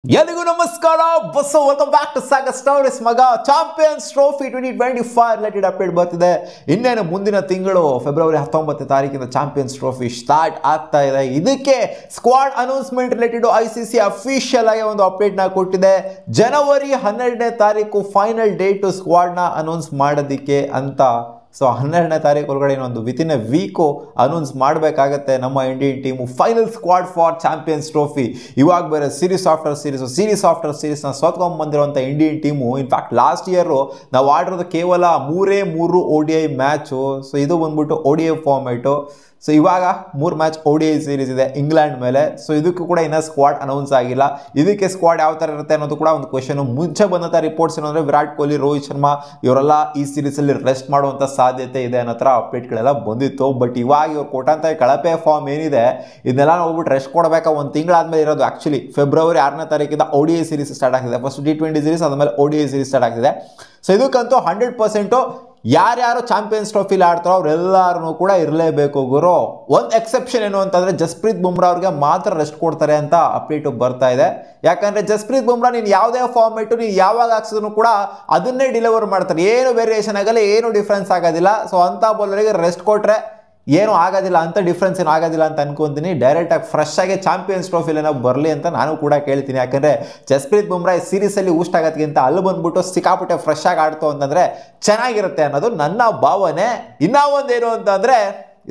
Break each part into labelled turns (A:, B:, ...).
A: ಎಲ್ಲಿಗೂ ನಮಸ್ಕಾರ ಬಸ್ welcome back to Sagar stories ಮಗ ಚಾಂಪಿಯನ್ಸ್ ಟ್ರೋಫಿ 2025 ರಿಲೇಟೆಡ್ ಅಪ್ಡೇಟ್ ಬರ್ತಿದೆ. ಇನ್ನೇನು ಮುಂದಿನ ತಿಂಗಳು ಫೆಬ್ರವರಿ 19ನೇ ತಾರೀಕಿಂದ ಚಾಂಪಿಯನ್ಸ್ ಟ್ರೋಫಿ ಸ್ಟಾರ್ಟ್ ಆಗ್ತಾ ಇದೆ. ಇದಕ್ಕೆ squad announcement related ICC official ಆಗಿ ಒಂದು ಅಪ್ಡೇಟ್ ನ ಕೊಟ್ಟಿದೆ. ಜನವರಿ 12ನೇ ತಾರೀಕು ಫೈನಲ್ ಡೇಟ್ ಸ್ಕ್ವಾಡ್ ನ ಅನೌನ್ಸ್ ಮಾಡೋದಕ್ಕೆ ಅಂತ. ಸೊ 12ನೇ ತಾರೀಕು ಒಳಗಡೆ ಇನ್ನೊಂದು ವಿತಿನ್ ಎ ವೀಕು ಅನೌನ್ಸ್ ಮಾಡಬೇಕಾಗತ್ತೆ ನಮ್ಮ Indian team final squad for champions trophy. ಇವಾಗ ಬೇರೆ ಸೀರೀಸ್ ಆಫ್ಟರ್ ಸೀರೀಸ್ನ ಸೋತ್ಕೊಂಡ್ಬಂದಿರುವಂಥ Indian team in fact last year ನಾವು ಆಡಿರೋದು ಕೇವಲ 3 ODI ಮ್ಯಾಚು. ಸೊ ಇದು ಬಂದ್ಬಿಟ್ಟು ODI ಫಾರ್ಮೇಟು. ಸೊ ಇವಾಗ 3 ಮ್ಯಾಚ್ ODI ಸೀರೀಸ್ ಇದೆ ಇಂಗ್ಲೆಂಡ್ ಮೇಲೆ. ಸೊ ಇದಕ್ಕೂ ಕೂಡ ಇನ್ನೂ ಸ್ಕ್ವಾಡ್ ಅನೌನ್ಸ್ ಆಗಿಲ್ಲ. ಇದಕ್ಕೆ ಸ್ಕ್ವಾಡ್ ಯಾವ ಥರ ಇರುತ್ತೆ ಅನ್ನೋದು ಕೂಡ ಒಂದು ಕ್ವೆಶನ್. ಮುಂಚೆ ಬಂದಂಥ ರಿಪೋರ್ಟ್ಸ್ ಏನಂದರೆ ವಿರಾಟ್ ಕೊಹ್ಲಿ, ರೋಹಿತ್ ಶರ್ಮಾ ಇವರೆಲ್ಲ ಈ ಸೀರೀಸಲ್ಲಿ ರೆಸ್ಟ್ ಮಾಡುವಂಥ ಸಾಧ್ಯತೆ ಇದೆ ಅನ್ನೋ ಥರ ಅಪ್ಡೇಟ್ಗಳೆಲ್ಲ ಬಂದಿತ್ತು. ಬಟ್ ಇವಾಗ ಇವ್ರು ಕೊಟ್ಟಂಥ ಕಳಪೆ ಫಾರ್ಮ್ ಏನಿದೆ ಇದನ್ನೆಲ್ಲ ನೋಡ್ಬಿಟ್ಟು ರೆಸ್ಟ್ ಕೊಡಬೇಕಾ. ಒಂದು ತಿಂಗಳಾದ್ಮೇಲೆ ಇರೋದು ಆ್ಯಕ್ಚುಲಿ ಫೆಬ್ರವರಿ 6ನೇ ತಾರೀಕಿಂದ ODI ಸೀರೀಸ್ ಸ್ಟಾರ್ಟ್ ಆಗ್ತಿದೆ. ಫಸ್ಟ್ T20 ಸೀರೀಸ್ ಆದಮೇಲೆ ODI ಸೀರೀಸ್ ಸ್ಟಾರ್ಟ್ ಆಗ್ತಿದೆ. ಸೊ ಇದಕ್ಕಂತೂ 100% ಯಾರ್ಯಾರು ಚಾಂಪಿಯನ್ಸ್ ಟ್ರೋಫಿಲಿ ಆಡ್ತಾರೋ ಅವರೆಲ್ಲರೂ ಕೂಡ ಇರಲೇಬೇಕು ಗುರು. ಒಂದು ಎಕ್ಸೆಪ್ಷನ್ ಏನು ಅಂತಂದರೆ ಜಸ್ಪ್ರೀತ್ ಬುಮ್ರಾ ಅವ್ರಿಗೆ ಮಾತ್ರ ರೆಸ್ಟ್ ಕೊಡ್ತಾರೆ ಅಂತ ಅಪ್ಡೇಟು ಬರ್ತಾ ಇದೆ. ಯಾಕಂದರೆ ಜಸ್ಪ್ರೀತ್ ಬುಮ್ರಾ ನೀನು ಯಾವುದೇ ಫಾರ್ಮೇಟು ನೀನು ಯಾವಾಗ ಹಾಕ್ಸಿದ್ರು ಕೂಡ ಅದನ್ನೇ ಡೆಲಿವರ್ ಮಾಡ್ತಾರೆ. ಏನು ವೇರಿಯೇಷನ್ ಆಗಲ್ಲ, ಏನು ಡಿಫ್ರೆನ್ಸ್ ಆಗೋದಿಲ್ಲ. ಸೊ ಅಂಥ ಬೌಲರಿಗೆ ರೆಸ್ಟ್ ಕೊಟ್ಟರೆ ಏನೂ ಆಗೋದಿಲ್ಲ, ಅಂತ ಡಿಫ್ರೆನ್ಸ್ ಏನು ಆಗೋದಿಲ್ಲ ಅಂತ ಅನ್ಕೊಂತೀನಿ. ಡೈರೆಕ್ಟಾಗಿ ಫ್ರೆಶ್ ಆಗಿ ಚಾಂಪಿಯನ್ಸ್ ಟ್ರೋಫಿಲಿ ಏನೋ ಬರಲಿ ಅಂತ ನಾನು ಕೂಡ ಕೇಳ್ತೀನಿ. ಯಾಕಂದರೆ ಜಸ್ಪ್ರೀತ್ ಬುಮ್ರಾ ಈ ಸೀರೀಸಲ್ಲಿ ಊಸ್ಟ್ ಆಗೋದಕ್ಕಿಂತ ಅಲ್ಲಿ ಬಂದ್ಬಿಟ್ಟು ಸಿಕ್ಕಾಪಟ್ಟೆ ಫ್ರೆಶ್ ಆಗಿ ಆಡ್ತು ಅಂತಂದರೆ ಚೆನ್ನಾಗಿರುತ್ತೆ ಅನ್ನೋದು ನನ್ನ ಭಾವನೆ. ಇನ್ನೂ ಒಂದೇನು ಅಂತಂದರೆ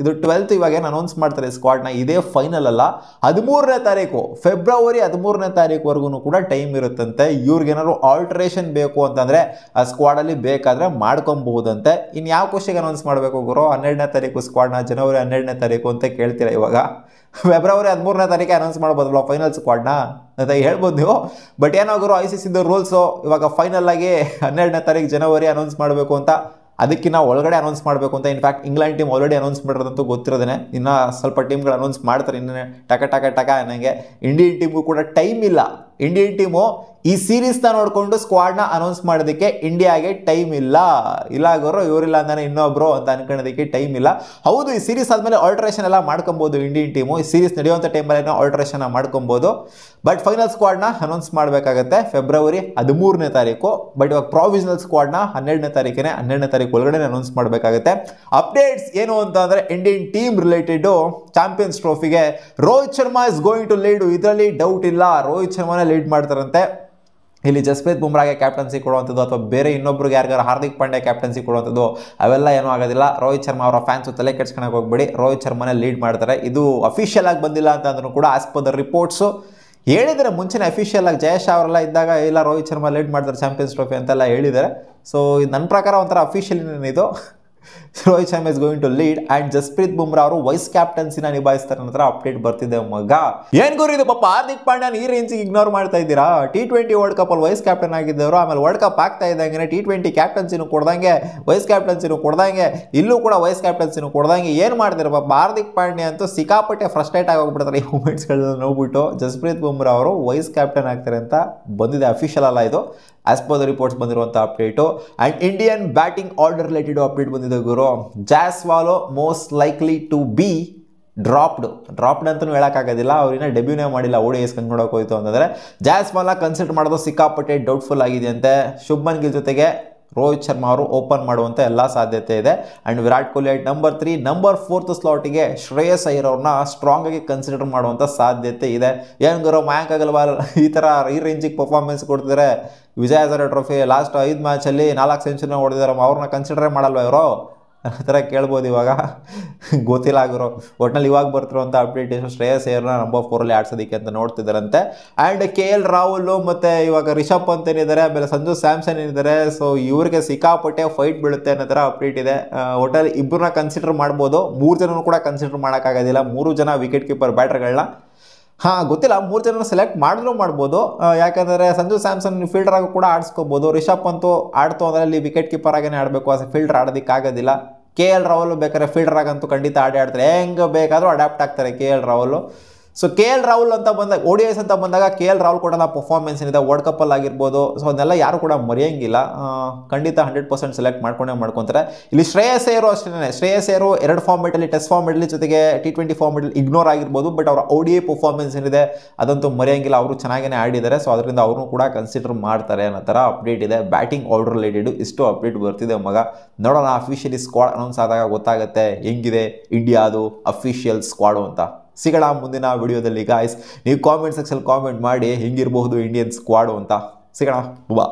A: ಇದು 12th ಇವಾಗ ಏನು ಅನೌನ್ಸ್ ಮಾಡ್ತಾರೆ ಸ್ಕ್ವಾಡ್ನ. ಇದೇ ಫೈನಲ್ ಅಲ್ಲ, 13ನೇ ತಾರೀಕು ಫೆಬ್ರವರಿ 13ನೇ ತಾರೀಕುವರೆಗೂ ಕೂಡ ಟೈಮ್ ಇರುತ್ತಂತೆ. ಇವ್ರಿಗೇನಾದ್ರು ಆಲ್ಟ್ರೇಷನ್ ಬೇಕು ಅಂತಂದರೆ ಆ ಸ್ಕ್ವಾಡಲ್ಲಿ ಬೇಕಾದರೆ ಮಾಡ್ಕೊಬಹುದಂತೆ. ಇನ್ನು ಯಾವ ಖುಷಿಗೆ ಅನೌನ್ಸ್ ಮಾಡಬೇಕು ಗುರು? 12ನೇ ತಾರೀಕು ಸ್ಕ್ವಾಡ್ನ ಜನವರಿ 12ನೇ ತಾರೀಕು ಅಂತ ಕೇಳ್ತೀರಾ. ಇವಾಗ ಫೆಬ್ರವರಿ 13ನೇ ತಾರೀಕೆ ಅನೌನ್ಸ್ ಮಾಡ್ಬೋದಲ್ಲ ಫೈನಲ್ ಸ್ಕ್ವಾಡ್ನ ಅಂತ ಹೇಳ್ಬೋದು ನೀವು. ಬಟ್ ಏನಾದ್ರು ICC ರೂಲ್ಸು ಇವಾಗ ಫೈನಲ್ ಆಗಿ 12ನೇ ತಾರೀಕು ಜನವರಿ ಅನೌನ್ಸ್ ಮಾಡಬೇಕು ಅಂತ, ಅದಕ್ಕಿಂತ ಒಳಗಡೆ ಅನೌನ್ಸ್ ಮಾಡಬೇಕು ಅಂತ. In fact England team already announce ಮಾಡಿರೋದಂತೂ ಗೊತ್ತಿರೋದೇ. ಇನ್ನು ಸ್ವಲ್ಪ ಟೀಮ್ಗಳು ಅನೌನ್ಸ್ ಮಾಡ್ತಾರೆ ಇನ್ನೇ ಟಕ ನನಗೆ. ಇಂಡಿಯನ್ ಟೀಮ್ಗೂ ಕೂಡ ಟೈಮ್ ಇಲ್ಲ. ಇಂಡಿಯನ್ ಟೀಮು ಈ ಸೀರೀಸ್ನ ನೋಡಿಕೊಂಡು ಸ್ಕ್ವಾಡ್ನ ಅನೌನ್ಸ್ ಮಾಡೋದಕ್ಕೆ ಇಂಡಿಯಾಗೆ ಟೈಮ್ ಇಲ್ಲ. ಇಲ್ಲಾಗೋರು ಇವರಿಲ್ಲ ಅಂತಾನೆ ಇನ್ನೊಬ್ರು ಅಂತ ಅನ್ಕೊಳ್ಳೋದಕ್ಕೆ ಟೈಮ್ ಇಲ್ಲ. ಹೌದು, ಈ ಸೀರೀಸ್ ಆದಮೇಲೆ ಆಲ್ಟ್ರೇಷನ್ ಎಲ್ಲ ಮಾಡ್ಕೊಬೋದು ಇಂಡಿಯನ್ ಟೀಮು. ಈ ಸೀರೀಸ್ ನಡೆಯುವಂಥ ಟೈಮಲ್ಲಿ ಆಲ್ಟ್ರೇಷನ್ ಮಾಡ್ಕೊಬೋದು. ಬಟ್ ಫೈನಲ್ ಸ್ಕ್ವಾಡ್ನ ಅನೌನ್ಸ್ ಮಾಡಬೇಕಾಗತ್ತೆ ಫೆಬ್ರವರಿ 13ನೇ ತಾರೀಕು. ಬಟ್ ಇವಾಗ ಪ್ರಾವಿಷನಲ್ ಸ್ಕ್ವಾಡ್ನ 12ನೇ ತಾರೀಕು ಒಳಗಡೆ ಅನೌನ್ಸ್ ಮಾಡಬೇಕಾಗುತ್ತೆ. ಅಪ್ಡೇಟ್ಸ್ ಏನು ಅಂತ ಅಂದರೆ ಇಂಡಿಯನ್ ಟೀಮ್ ರಿಲೇಟೆಡು ಚಾಂಪಿಯನ್ಸ್ ಟ್ರೋಫಿಗೆ Rohit Sharma is going to lead. ಇದರಲ್ಲಿ ಡೌಟ್ ಇಲ್ಲ, ರೋಹಿತ್ ಶರ್ಮಾನೇ ಲೀಡ್ ಮಾಡ್ತಾರಂತೆ. ಇಲ್ಲಿ ಜಸ್ಪ್ರೀತ್ ಬುಮ್ರಾಗೆ ಕ್ಯಾಪ್ಟನ್ಸಿ ಕೊಡುವಂಥದ್ದು ಅಥವಾ ಬೇರೆ ಇನ್ನೊಬ್ರಿಗೆ ಯಾರಿಗಾರು ಹಾರ್ದಿಕ್ ಪಾಂಡ್ಯ ಕ್ಯಾಪ್ಟನ್ಸಿ ಕೊಡುವಂಥದ್ದು ಅವೆಲ್ಲ ಏನೂ ಆಗೋದಿಲ್ಲ. ರೋಹಿತ್ ಶರ್ಮಾ ಅವರ ಫ್ಯಾನ್ಸು ತಲೆ ಕೆಡ್ಸ್ಕೊಳಕ್ಕೆ ಹೋಗ್ಬೇಡಿ, ರೋಹಿತ್ ಶರ್ಮಾನೇ ಲೀಡ್ ಮಾಡ್ತಾರೆ. ಇದು ಅಫಿಷಿಯಲ್ ಆಗಿ ಬಂದಿಲ್ಲ ಅಂತ ಅಂದ್ರೂ ಕೂಡ ಆಸ್ ಪರ್ ದ ರಿಪೋರ್ಟ್ಸು ಹೇಳಿದರೆ ಮುಂಚೆನೇ ಅಫಿಷಿಯಲ್ ಆಗಿ ಜಯೇಶ್ ಅವರೆಲ್ಲ ಇದ್ದಾಗ ಇಲ್ಲ ರೋಹಿತ್ ಶರ್ಮಾ ಲೀಡ್ ಮಾಡ್ತಾರೆ ಚಾಂಪಿಯನ್ಸ್ ಟ್ರೋಫಿ ಅಂತೆಲ್ಲ ಹೇಳಿದ್ದಾರೆ. ಸೊ ನನ್ನ ಪ್ರಕಾರ ಒಂಥರ ಅಫಿಷಿಯಲ್ ಇದು Rohit Sharma is going to lead and Jasprit Bumrah ಅವರು ವೈಸ್ ಕ್ಯಾಪ್ಟನ್ಸಿನ ನಿಭಾಯಿಸ್ತಾರೆ ಅನ್ನೋ ಅಪ್ಡೇಟ್ ಬರ್ತಿದೆ ಮಗ. ಏನ್ ಗುರು ಇದು ಪಾಪ ಹಾರ್ದಿಕ್ ಪಾಂಡ್ಯನ್ ಈ ರೇಂಜಿಗೆ ಇಗ್ನೋರ್ ಮಾಡ್ತಾ ಇದ್ದೀರಾ? T20 ವರ್ಲ್ಡ್ ಕಪ್ ಅಲ್ಲಿ ವೈಸ್ ಕ್ಯಾಪ್ಟನ್ ಆಗಿದ್ದವರು, ಆಮೇಲೆ ವರ್ಲ್ಡ್ ಕಪ್ ಆಗ್ತಾ ಇದ್ದಂಗೆ T20 ಕ್ಯಾಪ್ಟನ್ಸಿನೂ ಕೊಡ್ದಂಗೆ ವೈಸ್ ಕ್ಯಾಪ್ಟನ್ಸಿನೂ ಕೊಡ್ದಂಗೆ ಇಲ್ಲೂ ಕೂಡ ವೈಸ್ ಕ್ಯಾಪ್ಟನ್ಸಿನೂ ಕೊಡ್ದಂಗೆ ಏನು ಮಾಡ್ತಾರೆ ಪಾಪ ಹಾರ್ದಿಕ್ ಪಾಂಡ್ಯ ಅಂತೂ ಸಿಕ್ಕಾಪಟ್ಟೆ ಫ್ರಸ್ಟ್ರೇಟ್ ಆಗಿ ಹೋಗ್ಬಿಡ್ತಾರೆ ಈ ಮೂಮೆಂಟ್ಸ್ಗಳನ್ನ ನೋಡ್ಬಿಟ್ಟು. ಜಸ್ಪ್ರೀತ್ ಬುಮ್ರಾ ಅವರು ವೈಸ್ ಕ್ಯಾಪ್ಟನ್ ಆಗ್ತಾರೆ ಅಂತ ಬಂದಿದೆ, ಅಫಿಷಿಯಲ್ ಅಲ್ಲ ಇದು, ಆಸ್ ಪರ್ ದ ರಿಪೋರ್ಟ್ಸ್ ಬಂದಿರುವಂಥ update. And Indian batting order related update ಬಂದಿದೆ ಗುರು. Jaiswal most likely to be dropped ಅಂತಲೂ ಹೇಳೋಕ್ಕಾಗೋದಿಲ್ಲ. ಅವ್ರಿನ್ನ ಡೆಬ್ಯೂನೇ ಮಾಡಿಲ್ಲ ODIs ನೋಡೋಕೆ ಹೋಯ್ತು ಅಂತಂದರೆ. ಜಾಸ್ವಾಲ್ನ ಕನ್ಸಿಡರ್ ಮಾಡೋದು ಸಿಕ್ಕಾಪಟ್ಟೆ ಡೌಟ್ಫುಲ್ ಆಗಿದೆಯಂತೆ. ಶುಭ್ಮನ್ ಗಿಲ್ ಜೊತೆಗೆ ರೋಹಿತ್ ಶರ್ಮಾ ಅವರು ಓಪನ್ ಮಾಡುವಂಥ ಎಲ್ಲ ಸಾಧ್ಯತೆ ಇದೆ. And Virat Kohli at number 3, number 4th ಸ್ಲಾಟಿಗೆ ಶ್ರೇಯಸ್ ಅಯ್ಯರ್ ಅವ್ರನ್ನ ಸ್ಟ್ರಾಂಗ್ ಆಗಿ ಕನ್ಸಿಡರ್ ಮಾಡುವಂಥ ಸಾಧ್ಯತೆ ಇದೆ. ಏನು ಗುರು ಮಯಾಂಕ್ ಅಗರ್ವಾಲ್ ಈ ರೇಂಜಿಗೆ ಪರ್ಫಾರ್ಮೆನ್ಸ್ ಕೊಡ್ತಿದ್ದಾರೆ. ವಿಜಯ್ ಹಜಾರೆ ಟ್ರೋಫಿ ಲಾಸ್ಟ್ 5 ಮ್ಯಾಚಲ್ಲಿ 4 ಸೆಂಚುರಿನ ಹೊಡೆದಿದ್ದಾರೆ, ಅವ್ರನ್ನ ಕನ್ಸಿಡರೇ ಮಾಡಲ್ವ ಇವರು ಆ ಥರ ಕೇಳ್ಬೋದು. ಇವಾಗ ಗೊತ್ತಿಲ್ಲ ಆಗಿರೋ ಒಟ್ನಲ್ಲಿ ಇವಾಗ ಬರ್ತಿರೋಂಥ ಅಪ್ಡೇಟ್ ಶ್ರೇಯಸ್ ಅಯ್ಯರ್ನ ನಂಬರ್ 4 ಆಡ್ಸೋದಕ್ಕೆ ಅಂತ ನೋಡ್ತಿದ್ದಾರಂತೆ. ಆ್ಯಂಡ್ KL ರಾಹುಲ್ ಮತ್ತು ಇವಾಗ ರಿಷಬ್ ಪಂತ್ ಏನಿದ್ದಾರೆ, ಆಮೇಲೆ ಸಂಜು ಸ್ಯಾಮ್ಸನ್ ಏನಿದ್ದಾರೆ. ಸೊ ಇವ್ರಿಗೆ ಸಿಕ್ಕಾಪಟ್ಟೆ ಫೈಟ್ ಬೀಳುತ್ತೆ ಅನ್ನೋ ಥರ ಅಪ್ಡೇಟ್ ಇದೆ. ಒಟ್ಟಲ್ಲಿ ಇಬ್ಬರನ್ನ ಕನ್ಸಿಡರ್ ಮಾಡ್ಬೋದು, 3 ಜನನೂ ಕೂಡ ಕನ್ಸಿಡರ್ ಮಾಡೋಕ್ಕಾಗೋದಿಲ್ಲ. 3 ಜನ ವಿಕೆಟ್ ಕೀಪರ್ ಬ್ಯಾಟರ್ಗಳನ್ನ ಗೊತ್ತಿಲ್ಲ, 3 ಜನ ಸೆಲೆಕ್ಟ್ ಮಾಡಿದ್ರು ಮಾಡ್ಬೋದು. ಯಾಕಂದರೆ ಸಂಜು ಸ್ಯಾಮ್ಸನ್ ಫೀಲ್ಡರ್ ಆಗಿ ಕೂಡ ಆಡಿಸ್ಕೋಬೋದು. ರಿಷಬ್ ಪಂತು ಆಡ್ತು ಅಂದರೆ ಅಲ್ಲಿ ವಿಕೆಟ್ ಕೀಪರ್ ಆಗೇ ಆಡಬೇಕು, ಅಸ್ ಫೀಲ್ಡರ್ ಆಡೋದಕ್ಕಾಗೋದಿಲ್ಲ. KL ರಾಹುಲ್ ಬೇಕಾದ್ರೆ ಫೀಲ್ಡರ್ ಆಗಂತೂ ಖಂಡಿತ ಆಡ್ತಾರೆ, ಹೆಂಗೆ ಬೇಕಾದರೂ ಅಡ್ಯಾಪ್ಟ್ ಆಗ್ತಾರೆ KL Rahul. So K L Rahul ಅಂತ ಬಂದಾಗ ODIs ಅಂತ ಬಂದಾಗ ಕೆ ಎಲ್ ರಾಹುಲ್ ಕೂಡ ಪರ್ಫಾರ್ಮೆನ್ಸ್ ಏನಿದೆ ವರ್ಲ್ಡ್ ಕಪ್ಪಲ್ಲಿ ಆಗಿರ್ಬೋದು, ಸೊ ಅದನ್ನೆಲ್ಲ ಯಾರು ಕೂಡ ಮರೆಯೋಂಗಿಲ್ಲ. ಖಂಡಿತ 100% ಸೆಲೆಕ್ಟ್ ಮಾಡ್ಕೊತಾರೆ. ಇಲ್ಲಿ ಶ್ರೇಯಸ್ ಅಯ್ಯರ್ ಅಷ್ಟೇ, ಶ್ರೇಯಸ್ ಅಯ್ಯರ್ 2 ಫಾರ್ಮೆಟಲ್ಲಿ ಟೆಸ್ಟ್ ಫಾರ್ಮೆಟಲ್ಲಿ ಜೊತೆಗೆ T20 ಫಾರ್ಮೆಟಲ್ಲಿ ಇಗ್ನೋರ್ ಆಗಿರ್ಬೋದು, ಬಟ್ ಅವರ ODI ಪರ್ಫಾರ್ಮೆನ್ಸ್ ಏನಿದೆ ಅದಂತೂ ಮರೆಯೋಂಗಿಲ್ಲ. ಅವರು ಚೆನ್ನಾಗೇ ಆಡಿದ್ದಾರೆ, ಸೊ ಅದರಿಂದ ಅವ್ರನ್ನೂ ಕೂಡ ಕನ್ಸಿಡರ್ ಮಾಡ್ತಾರೆ ಅನ್ನೋ ಥರ ಅಪ್ಡೇಟ್ ಇದೆ. ಬ್ಯಾಟಿಂಗ್ ಆರ್ಡರ್ ರಿಲೇಟೆಡ್ ಇಷ್ಟು ಅಪ್ಡೇಟ್ ಬರ್ತಿದೆ ಮಗ. ನೋಡೋಣ ಅಫಿಷಿಯಲಿ ಸ್ಕ್ವಾಡ್ ಅನೌನ್ಸ್ ಆದಾಗ ಗೊತ್ತಾಗುತ್ತೆ ಹೆಂಗಿದೆ ಇಂಡಿಯಾದು ಅಫಿಷಿಯಲ್ ಸ್ಕ್ವಾಡು ಅಂತ. ಸಿಗೋಣ ಮುಂದಿನ ವಿಡಿಯೋದಲ್ಲಿ ಗಾಯ್ಸ್. ನೀವು ಕಾಮೆಂಟ್ ಸೆಕ್ಷನ್ ಕಾಮೆಂಟ್ ಮಾಡಿ ಹೆಂಗಿರಬಹುದು ಇಂಡಿಯನ್ ಸ್ಕ್ವಾಡು ಅಂತ. ಸಿಗೋಣ ಬಾ.